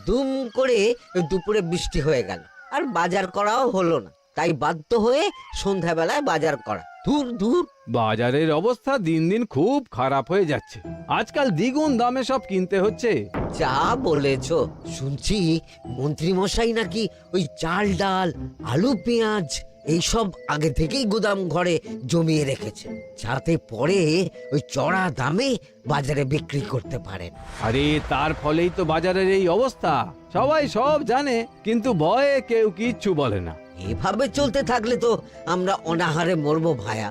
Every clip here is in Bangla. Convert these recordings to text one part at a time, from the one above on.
দুম করে দুপুরে বৃষ্টি হয়ে গেল, আর বাজার করাও হলো না। তাই বাধ্য হয়ে সন্ধ্যাবেলায় বাজার করা। দূর দূর। বাজারের অবস্থা দিন দিন খুব খারাপ হয়ে যাচ্ছে। আজকাল দ্বিগুণ দামে সব কিনতে হচ্ছে। যা বলেছ। শুনছি মন্ত্রী মশাই নাকি ওই চাল ডাল আলু পেঁয়াজ এইসব আগে থেকেই গুদাম ঘরে জমিয়ে রেখেছে, যাতে পরে ওই চড়া দামে বাজারে বিক্রি করতে পারেন। আরে তার ফলেই তো বাজারের এই অবস্থা। সবাই সব জানে, কিন্তু ভয়ে কেউ কিচ্ছু বলে না। এভাবে চলতে থাকলে তো আমরা অনাহারে মরবো ভায়া।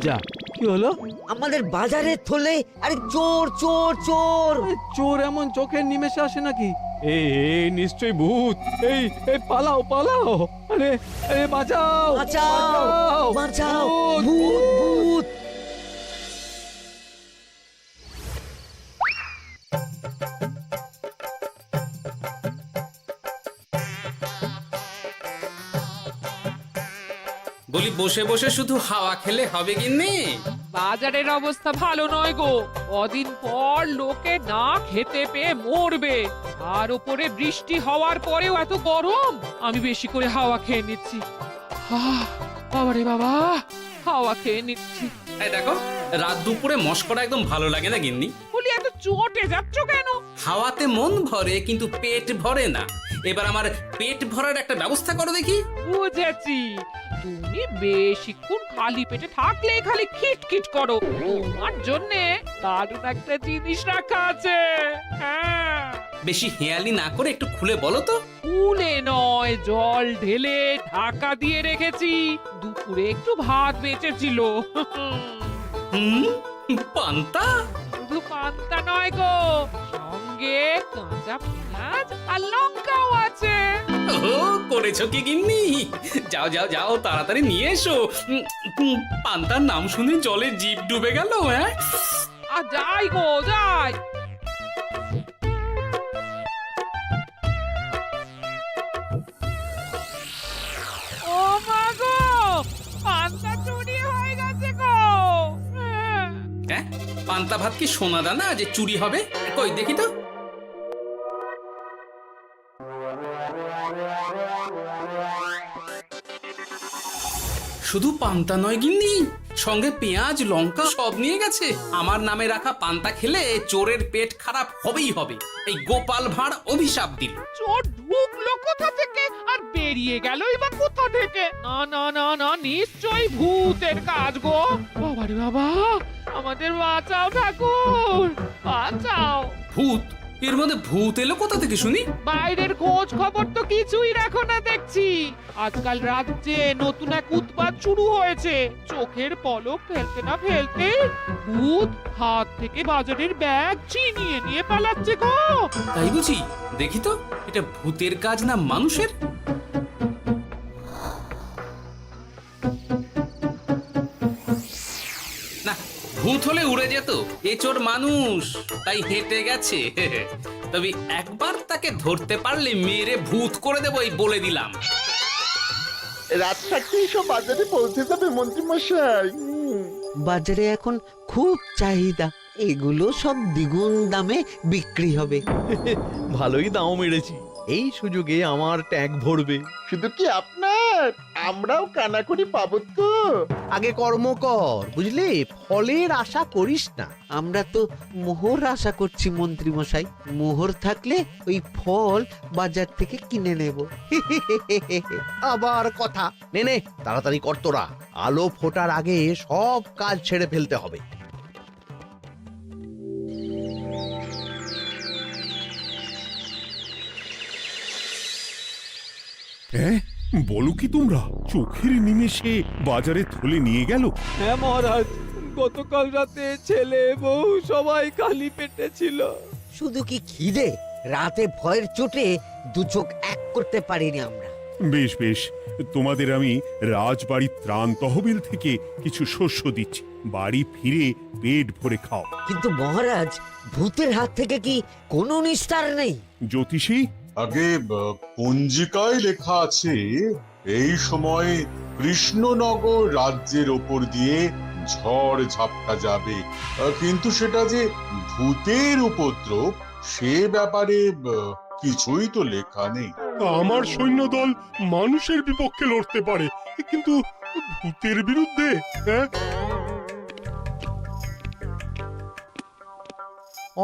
যা, কি হলো? আমাদের বাজারে থলে আরে চোর চোর চোর। আরে, চোর এমন চোখের নিমেষে আসে নাকি? এই নিশ্চয়ই ভূত। এই পালাও পালাও। আরে আরে বাঁচাও বাঁচাও বাঁচাও, ভূত ভূত। বলি বসে বসে শুধু হাওয়া খেলে হবে গিন্নি? বাজারের অবস্থা ভালো নয় গো। কদিন পর লোকে না খেতে পেয়ে মরবে। আর উপরে বৃষ্টি হওয়ার পরেও এত গরম। আমি বেশি করে হাওয়া খেয়ে নিচ্ছি। বাবারে বাবা, হাওয়া খেয়ে নিচ্ছি। এই দেখো, রাত দুপুরে মস্করা একদম ভালো লাগে না গিন্নি। বলি এত চটে যাচ্ছ কেন? হাওয়াতে মন ভরে কিন্তু পেট ভরে না। এবার আমার পেট ভরার একটা ব্যবস্থা করো দেখি। বুঝেছি, তুমি বেশিক্ষণ খালি পেটে থাকলে খালি খিটখিট করো। তোমার জন্যে দারুণ একটা জিনিস রাখা আছে। হ্যাঁ, বেশি হেয়ালি না করে একটু খুলে বলো তো। ফুলে নয়, জল ঢেলে ঢাকা দিয়ে রেখেছি। দুপুরে একটু ভাত বেঁচেছিল। হুম, পান্তা? শুধু পান্তা নয় গো, সঙ্গে কাঁচা পেঁয়াজ আর লঙ্কাও আছে। ও, করেছো কি গিন্নি? যাও যাও যাও, তাড়াতাড়ি নিয়ে এসো। পান্তার নাম শুনে জলে জিভ ডুবে গেল। হ্যাঁ, আর যাই গো যাই। ও মা গো, পান্তা চুরি হয়ে গেছে গো। হ্যাঁ, পান্তা ভাত কি সোনা দানা যে চুরি হবে? কই দেখি তো। শুধু পান্তা নয় গিন্নি, সঙ্গে পেঁয়াজ লঙ্কা সব নিয়ে গেছে। আমার নামে রাখা পান্তা খেলে চোরের পেট খারাপ হবেই হবে। এই গোপাল ভাঁড় অভিশাপ দিল। চোর ঢুকলো কোথা থেকে আর বেরিয়ে গেলই বা কোথা থেকে? না না না না, নিশ্চয়ই ভূতের কাজ গো। বাবারে বাবা, আমাদের বাঁচাও ঠাকুর, বাঁচাও। ভূত? এর মধ্যে ভূত এলো কোথা থেকে শুনি? বাইরের খোঁজ খবর তো কিছুই রাখো না দেখছি। আজকাল রাজ্যে নতুন এক উৎপাত শুরু হয়েছে। চোখের পলক ফেলতে না ফেলতে ভূত হাত থেকে বাজারের ব্যাগ ছিনিয়ে নিয়ে পালাচ্ছে গো। তাই বুঝি? দেখি তো, এটা ভূতের কাজ না মানুষের? না, ভূত হলে উড়ে যেত। এ চোর মানুষ, তাই হেঁটে গেছে। তবে একবার তাকে ধরতে পারলে মেরে ভূত করে দেবো, এই বলে দিলাম। রাত থাকতেই সব বাজারে পৌঁছে যাবে মন্ত্রী মশাই। বাজারে এখন খুব চাহিদা, এগুলো সব দ্বিগুণ দামে বিক্রি হবে। ভালোই দাম মেরেছি, এই সুযোগে আমার ট্যাঙ্ক ভরবে। শুধু কি আপনার, আমরাও কানাকড়ি পাবো তো। আগে কর্ম কর, বুঝলি? ফলের আশা করিস না। আমরা তো মোহর আশা করছি মন্ত্রী মশাই। মোহর থাকলে ওই ফল বাজার থেকে কিনে নেব। আবার কথা নে নে, তাড়াতাড়ি কর তোরা। আলো ফোটার আগে সব কাজ ছেড়ে ফেলতে হবে। হ্যাঁ, বলো কি তোমরা? চোখের নিমেষে বাজারে থলে নিয়ে গেল? হ্যাঁ মহারাজ, গতকাল রাতে ছেলে বউ সবাই খালি পেটে ছিল। শুধু কি খিদে, রাতে ভয়ের চোটে দু চোখ এক করতে পারিনি আমরা। বেশ বেশ, তোমাদের আমি রাজবাড়ির ত্রাণ তহবিল থেকে কিছু শস্য দিচ্ছি। বাড়ি ফিরে পেট ভরে খাও। কিন্তু মহারাজ, ভূতের হাত থেকে কি কোনো নিস্তার নেই? জ্যোতিষী, আগে পঞ্জিকায় লেখা আছে এই সময় কৃষ্ণনগর রাজ্যের ওপর দিয়ে ঝড় ঝাপটা যাবে, কিন্তু সেটা যে ভূতের উপদ্রব সে ব্যাপারে কিছুই তো লেখা নেই। আমার সৈন্যদল মানুষের বিপক্ষে লড়তে পারে, কিন্তু ভূতের বিরুদ্ধে? হ্যাঁ,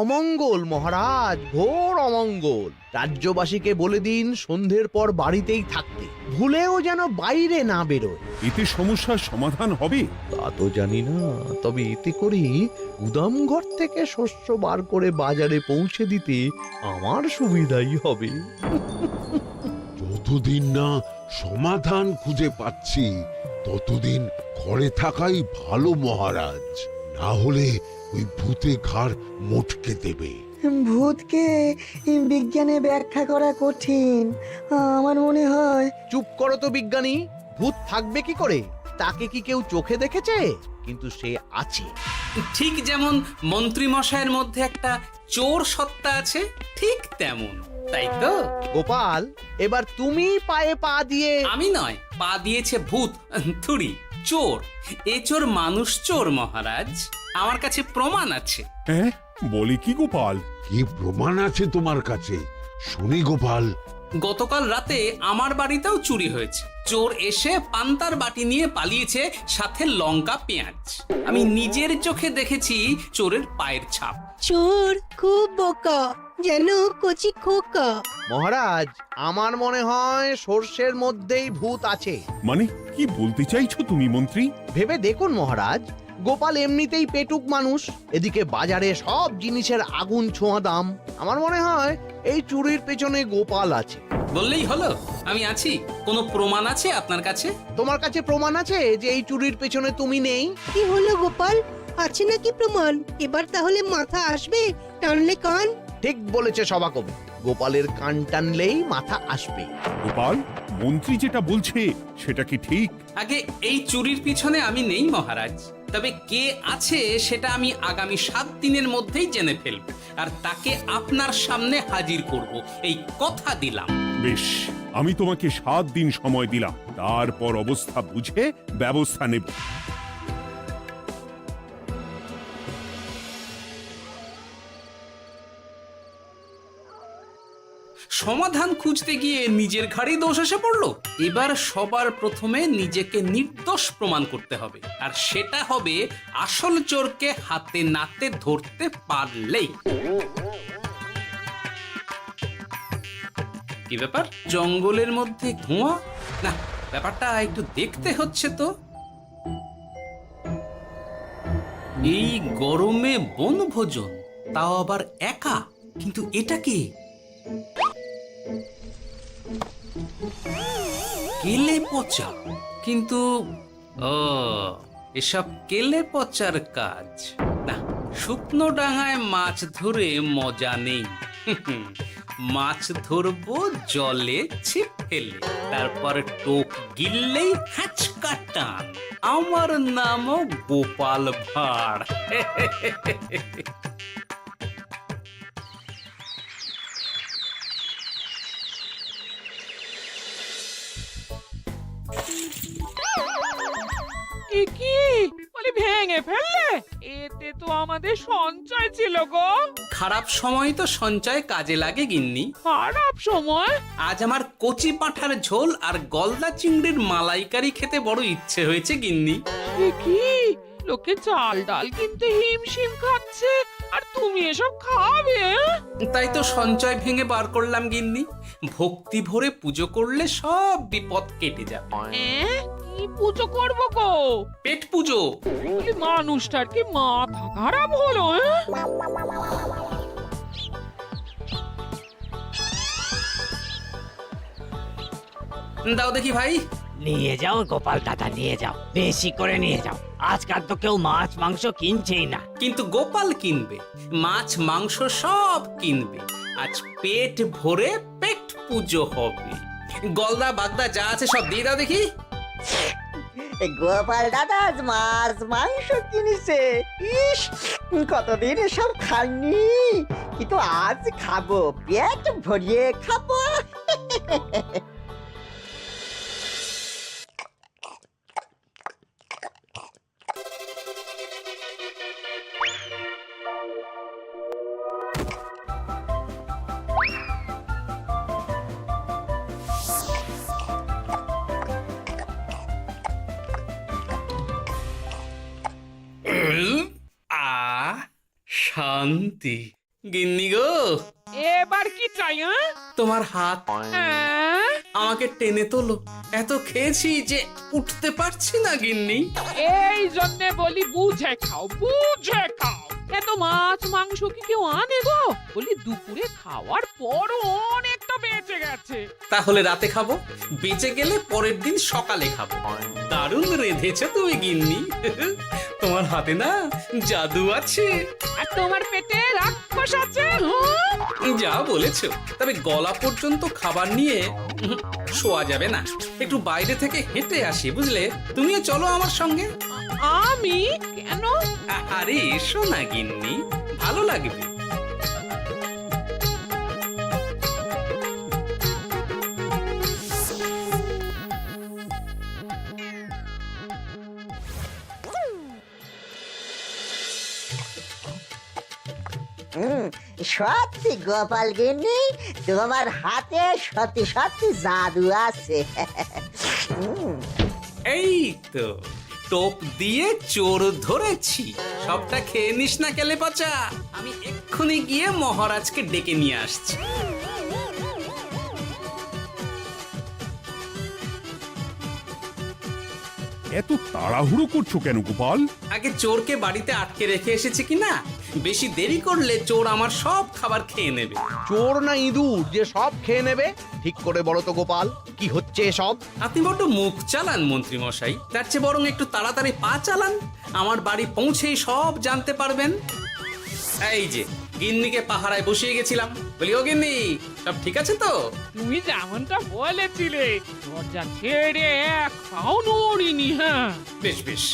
অমঙ্গল মহারাজ, ঘোর অমঙ্গল। রাজ্যবাসীকে বলে দিন সন্ধ্যের পর বাড়িতেই থাকতে, ভুলেও যেন বাইরে না বেরোয়। এতে সমস্যার সমাধান হবে? তা তো জানি না, তবে এতে করে গুদামঘর থেকে শস্য বার করে বাজারে পৌঁছে দিতে আমার সুবিধাই হবে। যতদিন না সমাধান খুঁজে পাচ্ছি ততদিন ঘরে থাকাই ভালো মহারাজ, না হলে ওই ভূতে ঘাড় মোটকে দেবে। ভূতকে বিজ্ঞানে ব্যাখ্যা করা কঠিন, আমার মনে হয়। চুপ করো তো বিজ্ঞানী, ভূত থাকবে কি করে? তাকে কি কেউ চোখে দেখেছে? কিন্তু সে আছে। ঠিক যেমন মন্ত্রী মশাইয়ের মধ্যে একটা চোর সত্তা আছে, ঠিক তেমন, তাই তো? গোপাল, এবার তুমি পায়ে পা দিয়ে। আমি নয়, পা দিয়েছে ভূত, থুড়ি চোর। এ চোর মানুষ চোর মহারাজ, আমার কাছে প্রমাণ আছে। হ্যাঁ, বলে কি গোপাল? কি প্রমাণ আছে তোমার কাছে? শুনি গোপাল। গতকাল রাতে আমার বাড়িতেও চুরি হয়েছে। চোর এসে পান্তার বাটি নিয়ে পালিয়েছে, সাথে লঙ্কা পেঁয়াজ। আমি নিজের চোখে দেখেছি চোরের পায়ের ছাপ। চোর খুব বোকা, যেন কচি খোকা। মহারাজ, আমার মনে হয় সর্ষের মধ্যেই ভূত আছে। মানে কি বলতে চাইছো তুমি মন্ত্রী? ভেবে দেখুন মহারাজ, গোপাল এমনিতেই পেটুক মানুষ, এদিকে বাজারে সব জিনিসের আগুন ছোঁয়া দাম। আমার মনে হয় এই চুরির পেছনে গোপাল আছে। বললেই হলো আমি আছি। কোনো প্রমাণ আছে আপনার কাছে? তোমার কাছে প্রমাণ আছে যে এই চুরির পেছনে তুমি নেই? কি হলো গোপাল, আছে নাকি প্রমাণ? এবার তাহলে মাথা আসবে, টানলে কান। ঠিক বলেছে সভাকবি, গোপালের কান টানলেই মাথা আসবে। গোপাল, মন্ত্রী যেটা বলছে সেটা কি ঠিক? আগে এই চুরির পিছনে আমি নেই মহারাজ, তবে কে আছে সেটা আমি আগামী 7 দিনের মধ্যেই জেনে ফেলব, আর তাকে আপনার সামনে হাজির করব, এই কথা দিলাম। বেশ, আমি তোমাকে 7 দিন সময় দিলাম, তারপর অবস্থা বুঝে ব্যবস্থা নেব। সমাধান খুঁজতে গিয়ে নিজের ঘাড়েই দোষ এসে পড়লো। এবার সবার প্রথমে নিজেকে নির্দোষ প্রমাণ করতে হবে, আর সেটা হবে আসল চোরকে হাতে নাতে ধরতে পারলেই। কি ব্যাপার, জঙ্গলের মধ্যে ধোঁয়া? না, ব্যাপারটা একটু দেখতে হচ্ছে তো। এই গরমে বনভোজন, তাও আবার একা, কিন্তু এটা কি? কেলে পচা, কিন্তু এসব কেলে পচার কাজ না। শুকনো ডাঙায় মাছ ধরে মজা নেই। মাছ ধরবো জলে ছিপ ফেলে, তারপর টোপ গিললেই হ্যাচকা টান। আমার নামও গোপাল ভাঁড়। কি বলি, ভেঙে ফেললে? এতে তো আমাদের সঞ্চয় ছিল গো। খারাপ সময় তো সঞ্চয় কাজে লাগে গিন্নি। খারাপ সময়? আজ আমার কচি পাঁঠার ঝোল আর গলদা চিংড়ির মালাইকারি খেতে বড় ইচ্ছে হয়েছে গিন্নি। কি লোকে চাল ডাল কিনতে হিমশিম খাচ্ছে, আর তুমি এসব খাবে? তাই তো সঞ্চয় ভেঙে বার করলাম গিন্নি। ভক্তি ভরে পুজো করলে সব বিপদ কেটে যাবে। কি পুজো করবো গো? পেট পুজো। মানুষটার কি মাথা খারাপ হলো? দাও দেখি ভাই। নিয়ে যাও গোপাল দাদা, নিয়ে যাও, বেশি করে নিয়ে যাও। আজকাল তো কেউ মাছ মাংস কিনছেই না। কিন্তু গোপাল কিনবে, মাছ মাংস সব কিনবে। আজ পেট ভরে পেট পুজো হবে। গলদা বাগদা যা আছে সব দিয়ে দাও দেখি। গোপাল দাদা মাছ মাংস কিনেছে, ইস কতদিন এসব খাইনি, কিন্তু আজ খাবো, পেট ভরিয়ে খাবো। শান্তি। গিন্নি গো, এবার কি চাই? তোমার হাত হ্যাঁ? আমাকে টেনে তোলো। এত খেয়েছি যে উঠতে পারছি না গিন্নি। এই জন্যে বলি বুঝে খাও, বুঝে খাও। এত মাছ মাংস কি কেউ আনে গো? বলি দুপুরে খাওয়ার পরও অনেকটা বেঁচে গেছে। তাহলে রাতে খাবো, বেঁচে গেলে পরের দিন সকালে খাবো। দারুণ রেঁধেছো তুমি গিন্নি। তোমার হাতে না জাদু আছে। আর তোমার পেটে রাক্ষস আছে। যা বলেছো, তবে গলা পর্যন্ত খাবার নিয়ে শোয়া যাবে না। একটু বাইরে থেকে হেঁটে আসি, বুঝলে? তুমিও চলো আমার সঙ্গে। আমি কেন? আরে এসো না গিন্নি, ভালো লাগবে। সত্যি গোপাল গিন্নি, তোমার হাতে সত্যি সত্যি জাদু আছে। এই তো টোপ দিয়ে চোর ধরেছি। সবটা খেয়ে নিস না কেলে পচা। আমি এক্ষুনি গিয়ে মহারাজকে ডেকে নিয়ে আসছি। এত তাড়াহুড়ো করছো কেন গোপাল? আগে চোরকে বাড়িতে আটকে রেখে এসেছে কিনা, বেশি দেরি করলে চোর আমার সব খাবার খেয়ে নেবে। চোর না ইঁদুর যে সব খেয়ে নেবে? ঠিক করে বলো তো গোপাল, কি হচ্ছে এসব? আপনি বড্ড মুখ চালান মন্ত্রী মশাই, তার চেয়ে বরং একটু তাড়াতাড়ি পা চালান। আমার বাড়ি পৌঁছেই সব জানতে পারবেন। এই যে গিন্নিকে পাহারায় বসিয়ে গেছিলাম, বলি ও গিন্নি, সব ঠিক আছে তো? তুমি যেমনটা বলেছিলে, দরজা ছেড়ে এক পাও নড়িনি। হ্যাঁ, বেশ বেশ।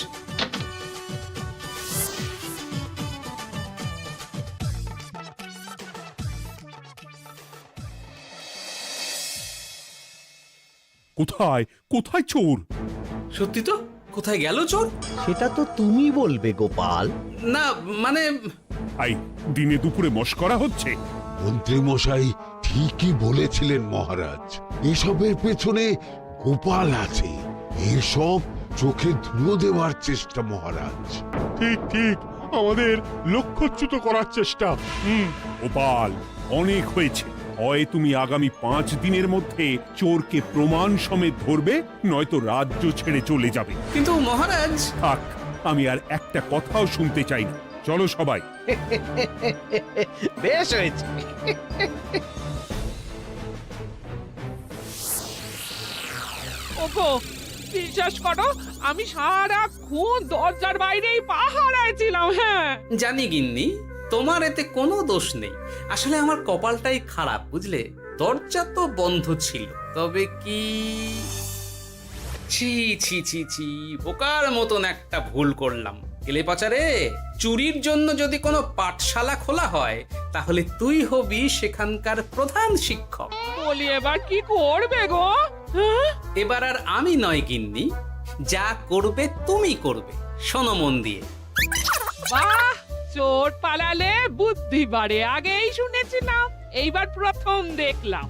কোথায় কোথায় চোর? সত্যি তো, কোথায় গেল চোর? সেটা তো তুমি বলবে গোপাল। না মানে আই দিনে দুপুরে মশকরা হচ্ছে। মন্ত্রী মশাই ঠিকই বলেছিলেন মহারাজ, এসবের পেছনে গোপাল আছে। এসব চোখে ধুলো দেওয়ার চেষ্টা মহারাজ। ঠিক ঠিক, আমাদের লক্ষ্যচ্যুত করার চেষ্টা। গোপাল, অনেক হয়েছে। হয় তুমি আগামী 5 দিনের মধ্যে চোরকে প্রমাণ সমেত ধরবে, নয়তো রাজ্য ছেড়ে চলে যাবে। কিন্তু মহারাজ। থাক, আমি আর একটা কথাও শুনতে চাই না। চলো সবাই। বেশ হয়েছে। ওগো, বিশ্বাস করো, আমি সারাক্ষণ দরজার বাইরেই পাহারায় ছিলাম। হ্যাঁ, জানি গিন্নি, তোমার এতে কোনো দোষ নেই। আসলে আমার কপালটাই খারাপ, বুঝলে? দরজা তো বন্ধ ছিল, তবে কি ছি ছি ছি ছি, বোকার মতন একটা ভুল করলাম। গেলে পাচারে, চুরির জন্য যদি কোনো পাঠশালা খোলা হয়, তাহলে তুই হবি সেখানকার প্রধান শিক্ষক। বলি এবার কি করবে গো? হ্যাঁ? এবার আর আমি নয় গিন্নি, যা করবে তুমি করবে। শোনো মন দিয়ে। বাহ, চোর পালালে বুদ্ধি বাড়ে, আগেই শুনেছিলাম, এইবার প্রথম দেখলাম।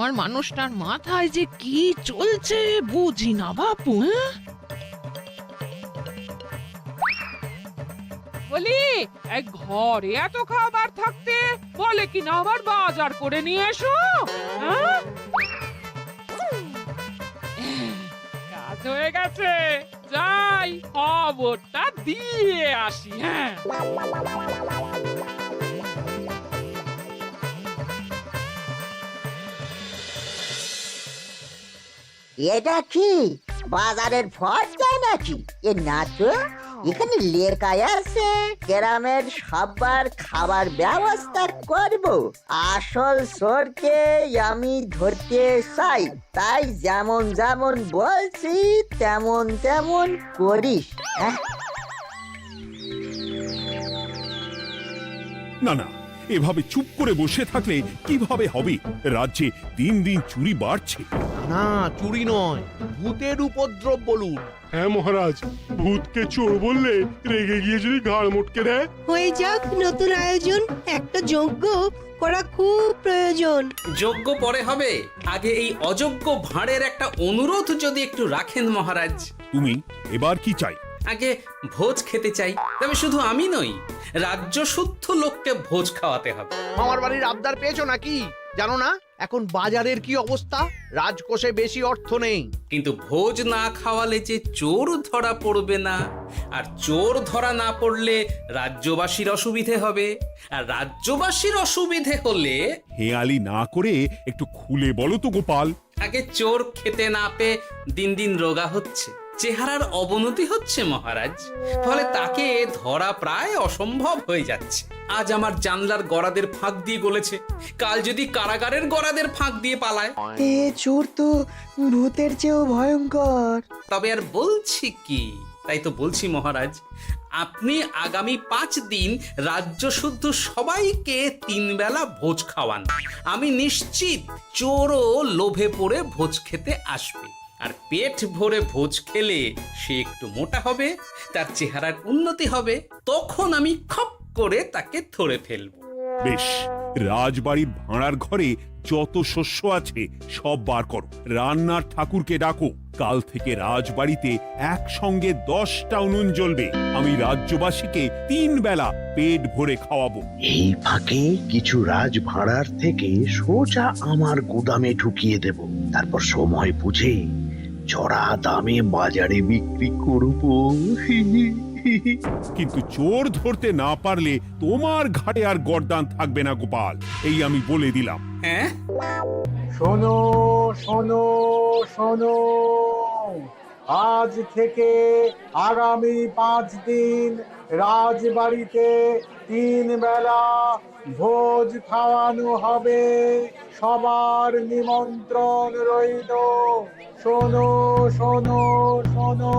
আর মানুষটার মাথায় যে কি চলছে বুঝি না বাপু। বলি, এক ঘরে এত খাবার থাকতে বলে কি না আবার বাজার করে নিয়ে এসো। হ্যাঁ? কাজ হয়ে গেছে, যাই খবরটা দিয়ে আসি। হ্যাঁ, এটা কি বাজারের ফর্দা নাকি? এ না তো, এখানে লেখাই আছে গ্রামের সবার খাবার ব্যবস্থা করব। আসল চোরকে আমি ধরতে চাই, তাই যেমন যেমন বলছি তেমন তেমন করিস। না না, এভাবে চুপ করে বসে থাকলে কিভাবে হবে? রাজ্যে দিন দিন চুরি বাড়ছে। না, চুরি নয়, ভূতের উপদ্রব বলুন। হ্যাঁ মহারাজ, ভূতকে চোর বললে রেগে গিয়ে যদি ঘাড় মোটকে দেয়। হয়ে যাক নতুন আয়োজন, একটা যজ্ঞ করা খুব প্রয়োজন। যোগ্য পরে হবে, আগে এই অযোগ্য ভাঁড়ের একটা অনুরোধ যদি একটু রাখেন মহারাজ। তুমি এবার কি চাই? আগে ভোজ খেতে চাই, তবে শুধু আমি নই, রাজ্য শুদ্ধ লোককে ভোজ খাওয়াতে হবে। আমার বাড়ির আবদার পেয়েছো নাকি? জানো না এখন বাজারের কি অবস্থা? রাজকোষে বেশি অর্থ নেই। কিন্তু ভোজ না খাওয়ালে যে চোর ধরা পড়বে না, আর চোর ধরা না পড়লে রাজ্যবাসীর অসুবিধে হবে, আর রাজ্যবাসীর অসুবিধে হলে হেয়ালি না করে একটু খুলে বলো তো গোপাল। আগে চোর খেতে না পেয়ে দিন দিন রোগা হচ্ছে, চেহারার অবনতি হচ্ছে মহারাজ, ফলে তাকে ধরা প্রায় অসম্ভব হয়ে যাচ্ছে। আজ আমার জানলার গড়াদের ফাঁক দিয়ে গলেছে, কাল যদি কারাগারের গড়াদের ফাঁক দিয়ে পালায়। এ চোর তো ভূতের চেয়েও ভয়ঙ্কর। তবে আর বলছি কি, তাই তো বলছি মহারাজ, আপনি আগামী 5 দিন রাজ্য শুদ্ধ সবাইকে 3 বেলা ভোজ খাওয়ান। আমি নিশ্চিত চোরও লোভে পড়ে ভোজ খেতে আসবে, আর পেট ভরে ভোজ খেলে সে একটু মোটা হবে, তার চেহারার উন্নতি হবে, তখন আমি খপ করে তাকে ধরে ফেলবো। বেশ, রাজবাড়ির ভাঁড়ার ঘরে যত শস্য আছে সব বার করো, রান্নার ঠাকুরকে ডাকো। কাল থেকে রাজবাড়িতে একসঙ্গে 10টা উনুন জ্বলবে। আমি রাজ্যবাসীকে 3 বেলা পেট ভরে খাওয়াবো। এই ফাঁকে কিছু রাজ ভাড়ার থেকে সোজা আমার গুদামে ঢুকিয়ে দেব, তারপর সময় বুঝে চড়া দামে বাজারে বিক্রি করব। কিন্তু চোর ধরতে না পারলে তোমার ঘাটে আর গর্দান থাকবে না গোপাল, এই আমি বলে দিলাম। হ্যাঁ, শোনো শোনো শোনো, আজ থেকে আগামী 5 দিন রাজবাড়িতে 3 বেলা ভোজ খাওয়ানো হবে। সবার নিমন্ত্রণ রইল। শোনো শোনো শোনো।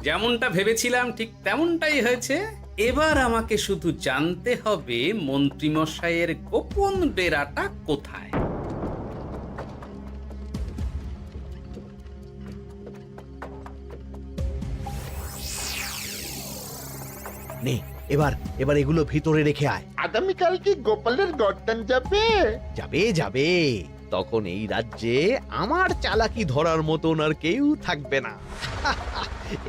যেমনটা ভেবেছিলাম ঠিক তেমনটাই হয়েছে। এবার আমাকে শুধু জানতে হবে মন্ত্রীমশাইয়ের গোপন ডেরাটা কোথায়। নে, এবার এগুলো ভিতরে রেখে আয়। আগামীকাল কি গোপালের গর্দান যাবে? যাবে যাবে, তখন এই রাজ্যে আমার চালাকি ধরার মতন আর কেউ থাকবে না।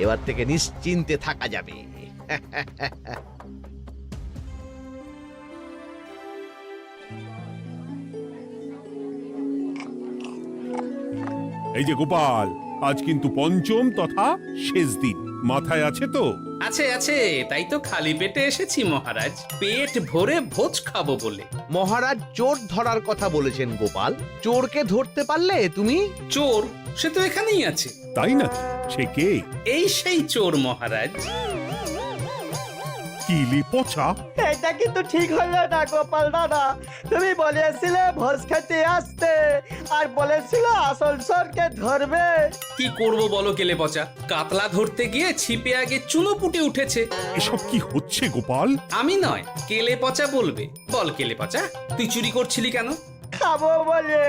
এবার থেকে নিশ্চিন্তে থাকা যাবে। এই যে গোপাল, আজ কিন্তু পঞ্চম তথা শেষ দিন, মাথায় আছে তো? আছে আছে, তাই তো খালি পেটে এসেছি মহারাজ, পেট ভরে ভোজ খাবো বলে। মহারাজ চোর ধরার কথা বলেছেন গোপাল, চোরকে ধরতে পারলে তুমি? চোর সে তো এখানেই আছে। তাই নাকি? সে কে? এই সেই চোর মহারাজ। কিলি পচা, এটা কিন্তু ঠিক হলো না গোপাল দাদা। তুমি বলেছিলে ভোজ খেতে আসতে, আর বলেছিলে আসল চোরকে ধরবে। কি করব বলো কেলে পচা, কাতলা ধরতে গিয়ে ছিপে আগে চুনোপুটি উঠেছে। এসব কি হচ্ছে গোপাল? আমি নয়, কেলে পচা বলবে। বল কেলে পচা, তুই চুরি করছিলি কেন? খাবো বলে।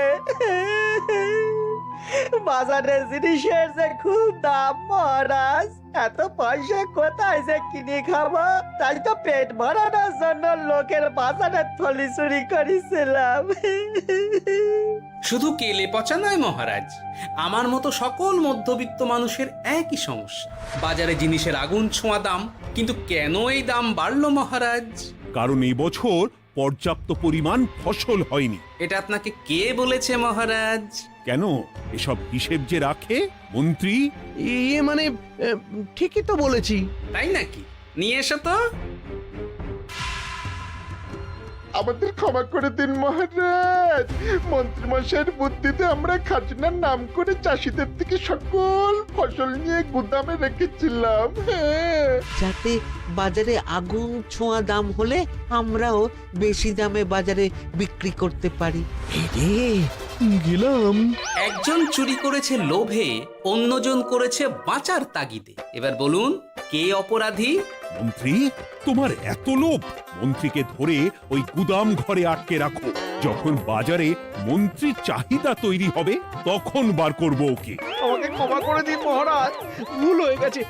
বাজারের জিনিসের যে খুব দাম মহারাজ, এত পয়সা কোথায় যে কিনে খাবো, তাই তো পেট ভরানোর জন্য লোকের বাজারের থলি চুরি করেছিলাম। শুধু কেলে পচা নয় মহারাজ, আমার মতো সকল মধ্যবিত্ত মানুষের একই সমস্যা। বাজারে জিনিসের আগুন ছোঁয়া দাম, কিন্তু কেন এই দাম বাড়লো মহারাজ? কারণ এই বছর পর্যাপ্ত পরিমাণ ফসল হয়নি। এটা আপনাকে কে বলেছে মহারাজ? কেন, এসব হিসেব যে রাখে মন্ত্রী। ইয়ে মানে ঠিকই তো বলেছি। তাই নাকি? নিয়ে এসো তো। আমাদের ক্ষমা করে দিন মহারাজ। মন্ত্রীমশাইয়ের বুদ্ধিতে আমরা খাজনার নাম করে চাষিদের থেকে সকল ফসল নিয়ে গুদামে রেখেছিলাম। হ্যাঁ, যাতে বাজারে আগুন ছোঁয়া দাম হলে আমরাও বেশি দামে বাজারে বিক্রি করতে পারি। গেলাম। একজন চুরি করেছে লোভে, অন্যজন করেছে বাঁচার তাগিদে। এবার বলুন কে অপরাধী? মন্ত্রী, তোমার এত লোভ! মন্ত্রীকে ধরে ওই গুদাম ঘরে আটকে রাখো। যখন বাজারে মন্ত্রীর চাহিদা তৈরি হবে তখন বার করবো ওকে। আমাকে ক্ষমা করে দিন মহারাজ, ভুল হয়ে গেছে।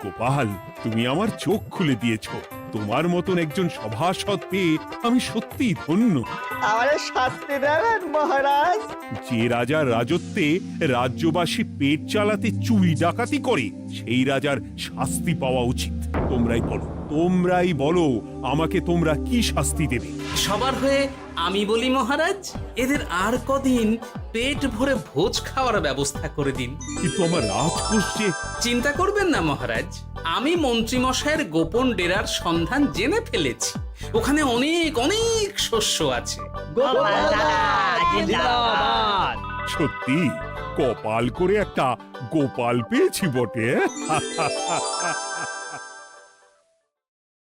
গোপাল, তুমি আমার চোখ খুলে দিয়েছো। তোমার মতন একজন সভাসদ পেয়ে আমি সত্যিই ধন্য। আমারে শাস্তি দেবেন মহারাজ? যে রাজার রাজত্বে রাজ্যবাসী পেট চালাতে চুরি ডাকাতি করে সেই রাজার শাস্তি পাওয়া উচিত। তোমরাই বলো আমাকে তোমরা কি শাস্তি দেবে? সবার হয়ে আমি বলি মহারাজ, এদের আর কদিন পেট ভরে ভোজ খাওয়ার ব্যবস্থা করে দিন। কিন্তু আমার রাজকোষ যে... চিন্তা করবেন না মহারাজ, আমি মন্ত্রীমশাইয়ের গোপন ডেরার সন্ধান জেনে ফেলেছি। ওখানে অনেক অনেক শস্য আছে। সত্যি কপাল করে একটা গোপাল পেয়েছি বটে।